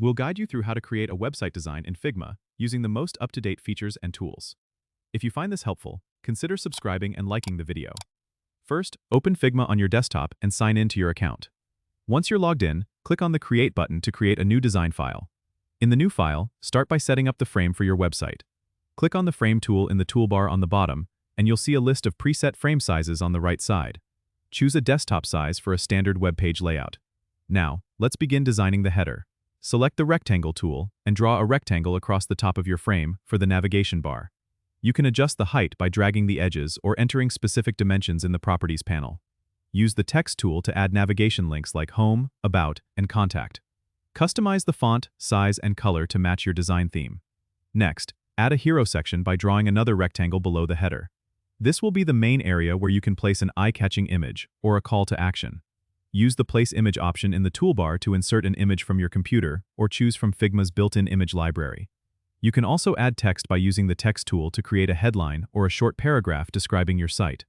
We'll guide you through how to create a website design in Figma using the most up-to-date features and tools. If you find this helpful, consider subscribing and liking the video. First, open Figma on your desktop and sign in to your account. Once you're logged in, click on the Create button to create a new design file. In the new file, start by setting up the frame for your website. Click on the Frame tool in the toolbar on the bottom, and you'll see a list of preset frame sizes on the right side. Choose a desktop size for a standard web page layout. Now, let's begin designing the header. Select the Rectangle tool and draw a rectangle across the top of your frame for the navigation bar. You can adjust the height by dragging the edges or entering specific dimensions in the Properties panel. Use the Text tool to add navigation links like Home, About, and Contact. Customize the font, size, and color to match your design theme. Next, add a hero section by drawing another rectangle below the header. This will be the main area where you can place an eye-catching image or a call to action. Use the Place Image option in the toolbar to insert an image from your computer or choose from Figma's built-in image library. You can also add text by using the Text tool to create a headline or a short paragraph describing your site.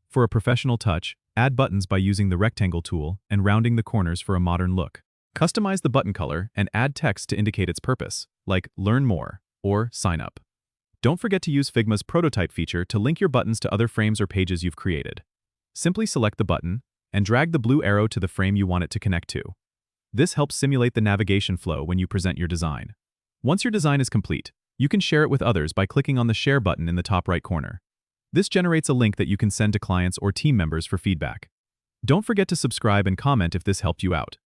For a professional touch, add buttons by using the Rectangle tool and rounding the corners for a modern look. Customize the button color and add text to indicate its purpose, like Learn More or Sign Up. Don't forget to use Figma's prototype feature to link your buttons to other frames or pages you've created. Simply select the button and drag the blue arrow to the frame you want it to connect to. This helps simulate the navigation flow when you present your design. Once your design is complete, you can share it with others by clicking on the Share button in the top right corner. This generates a link that you can send to clients or team members for feedback. Don't forget to subscribe and comment if this helped you out.